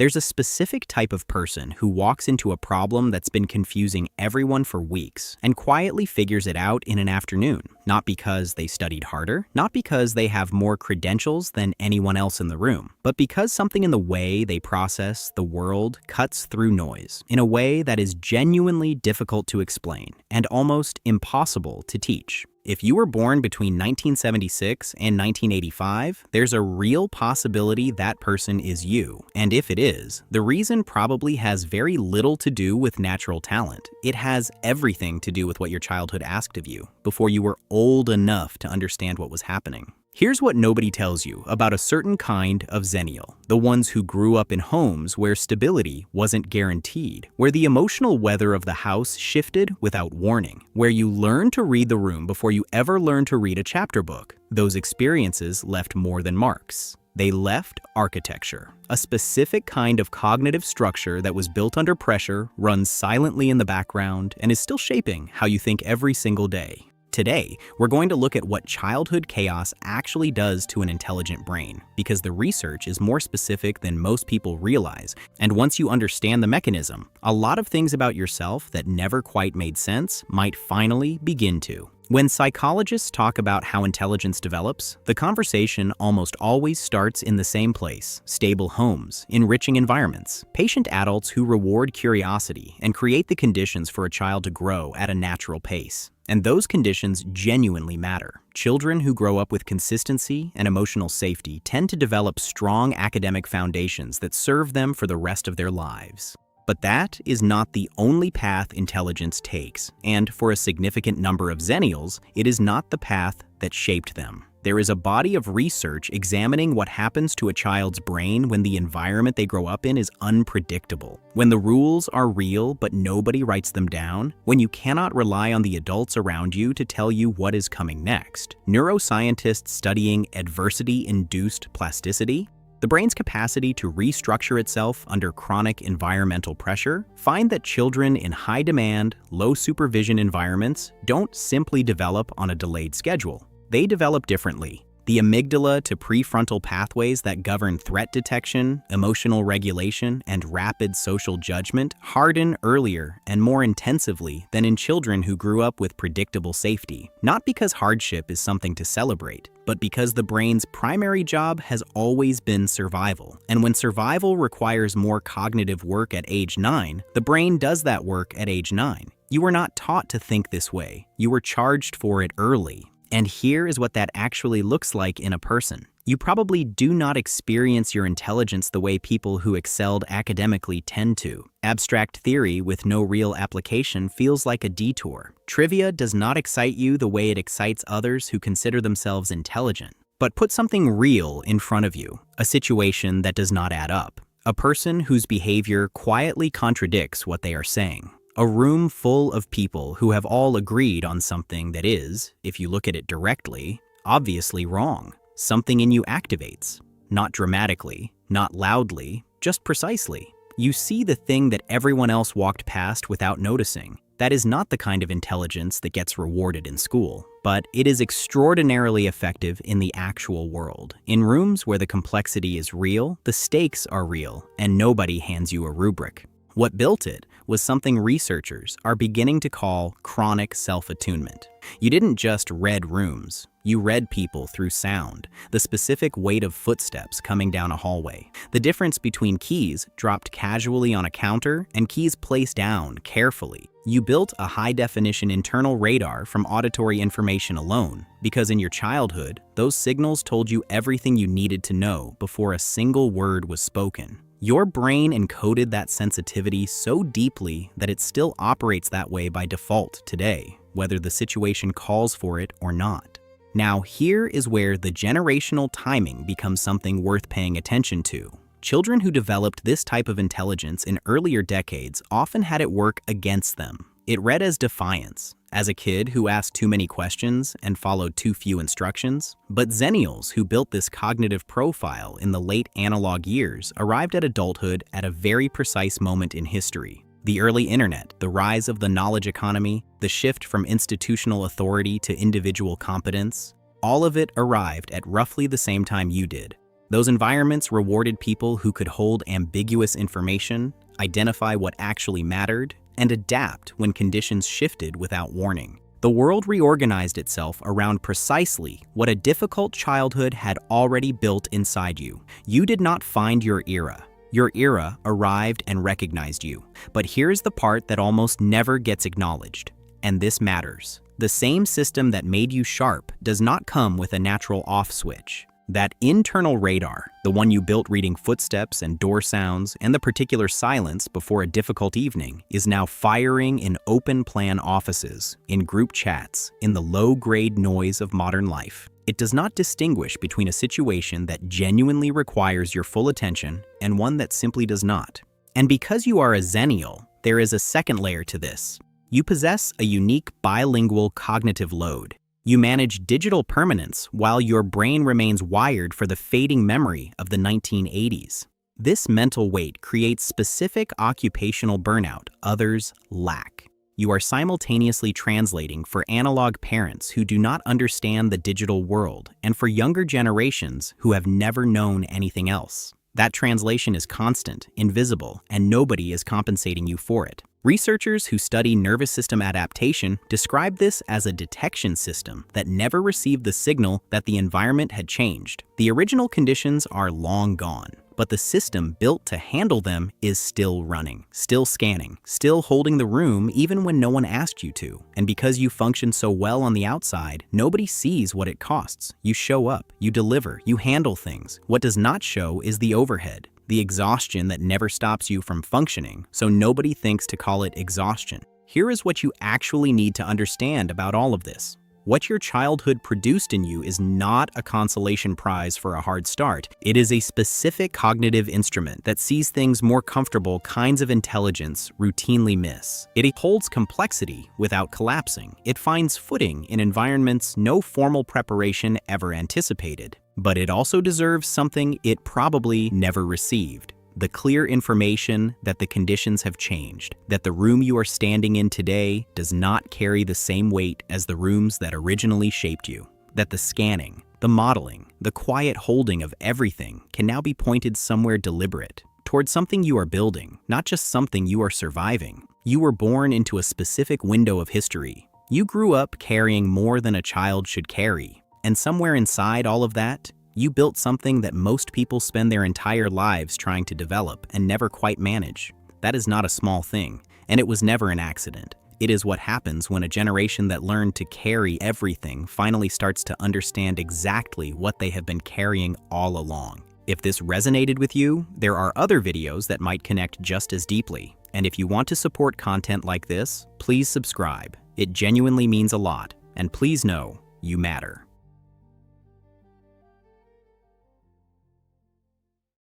There's a specific type of person who walks into a problem that's been confusing everyone for weeks and quietly figures it out in an afternoon, not because they studied harder, not because they have more credentials than anyone else in the room, but because something in the way they process the world cuts through noise in a way that is genuinely difficult to explain and almost impossible to teach. If you were born between 1976 and 1985, there's a real possibility that person is you. And if it is, the reason probably has very little to do with natural talent. It has everything to do with what your childhood asked of you before you were old enough to understand what was happening. Here's what nobody tells you about a certain kind of Xennial, the ones who grew up in homes where stability wasn't guaranteed, where the emotional weather of the house shifted without warning, where you learned to read the room before you ever learned to read a chapter book. Those experiences left more than marks. They left architecture, a specific kind of cognitive structure that was built under pressure, runs silently in the background, and is still shaping how you think every single day. Today, we're going to look at what childhood chaos actually does to an intelligent brain, because the research is more specific than most people realize, and once you understand the mechanism, a lot of things about yourself that never quite made sense might finally begin to. When psychologists talk about how intelligence develops, the conversation almost always starts in the same place: stable homes, enriching environments, patient adults who reward curiosity and create the conditions for a child to grow at a natural pace. And those conditions genuinely matter. Children who grow up with consistency and emotional safety tend to develop strong academic foundations that serve them for the rest of their lives. But that is not the only path intelligence takes, and for a significant number of Xennials, it is not the path that shaped them. There is a body of research examining what happens to a child's brain when the environment they grow up in is unpredictable, when the rules are real but nobody writes them down, when you cannot rely on the adults around you to tell you what is coming next. Neuroscientists studying adversity-induced plasticity, the brain's capacity to restructure itself under chronic environmental pressure, find that children in high-demand, low-supervision environments don't simply develop on a delayed schedule. They develop differently. The amygdala-to-prefrontal pathways that govern threat detection, emotional regulation, and rapid social judgment harden earlier and more intensively than in children who grew up with predictable safety. Not because hardship is something to celebrate, but because the brain's primary job has always been survival. And when survival requires more cognitive work at age 9, the brain does that work at age 9. You were not taught to think this way. You were charged for it early. And here is what that actually looks like in a person. You probably do not experience your intelligence the way people who excelled academically tend to. Abstract theory with no real application feels like a detour. Trivia does not excite you the way it excites others who consider themselves intelligent. But put something real in front of you, a situation that does not add up, a person whose behavior quietly contradicts what they are saying. A room full of people who have all agreed on something that is, if you look at it directly, obviously wrong. Something in you activates. Not dramatically, not loudly, just precisely. You see the thing that everyone else walked past without noticing. That is not the kind of intelligence that gets rewarded in school, but it is extraordinarily effective in the actual world. In rooms where the complexity is real, the stakes are real, and nobody hands you a rubric. What built it was something researchers are beginning to call chronic self-attunement. You didn't just read rooms, you read people through sound, the specific weight of footsteps coming down a hallway, the difference between keys dropped casually on a counter and keys placed down carefully. You built a high-definition internal radar from auditory information alone, because in your childhood, those signals told you everything you needed to know before a single word was spoken. Your brain encoded that sensitivity so deeply that it still operates that way by default today, whether the situation calls for it or not. Now, here is where the generational timing becomes something worth paying attention to. Children who developed this type of intelligence in earlier decades often had it work against them. It read as defiance, as a kid who asked too many questions and followed too few instructions. But Xennials who built this cognitive profile in the late analog years arrived at adulthood at a very precise moment in history. The early internet, the rise of the knowledge economy, the shift from institutional authority to individual competence, all of it arrived at roughly the same time you did. Those environments rewarded people who could hold ambiguous information, identify what actually mattered, and adapt when conditions shifted without warning. The world reorganized itself around precisely what a difficult childhood had already built inside you. You did not find your era. Your era arrived and recognized you. But here's the part that almost never gets acknowledged. And this matters. The same system that made you sharp does not come with a natural off switch. That internal radar, the one you built reading footsteps and door sounds and the particular silence before a difficult evening, is now firing in open-plan offices, in group chats, in the low-grade noise of modern life. It does not distinguish between a situation that genuinely requires your full attention and one that simply does not. And because you are a Xennial, there is a second layer to this. You possess a unique bilingual cognitive load. You manage digital permanence while your brain remains wired for the fading memory of the 1980s. This mental weight creates specific occupational burnout others lack. You are simultaneously translating for analog parents who do not understand the digital world and for younger generations who have never known anything else. That translation is constant, invisible, and nobody is compensating you for it. Researchers who study nervous system adaptation describe this as a detection system that never received the signal that the environment had changed. The original conditions are long gone, but the system built to handle them is still running, still scanning, still holding the room even when no one asked you to. And because you function so well on the outside, nobody sees what it costs. You show up, you deliver, you handle things. What does not show is the overhead. The exhaustion that never stops you from functioning, so nobody thinks to call it exhaustion. Here is what you actually need to understand about all of this. What your childhood produced in you is not a consolation prize for a hard start. It is a specific cognitive instrument that sees things more comfortable kinds of intelligence routinely miss. It holds complexity without collapsing. It finds footing in environments no formal preparation ever anticipated. But it also deserves something it probably never received. The clear information that the conditions have changed, that the room you are standing in today does not carry the same weight as the rooms that originally shaped you, that the scanning, the modeling, the quiet holding of everything can now be pointed somewhere deliberate, towards something you are building, not just something you are surviving. You were born into a specific window of history. You grew up carrying more than a child should carry. And somewhere inside all of that, you built something that most people spend their entire lives trying to develop and never quite manage. That is not a small thing, and it was never an accident. It is what happens when a generation that learned to carry everything finally starts to understand exactly what they have been carrying all along. If this resonated with you, there are other videos that might connect just as deeply. And if you want to support content like this, please subscribe. It genuinely means a lot, and please know you matter.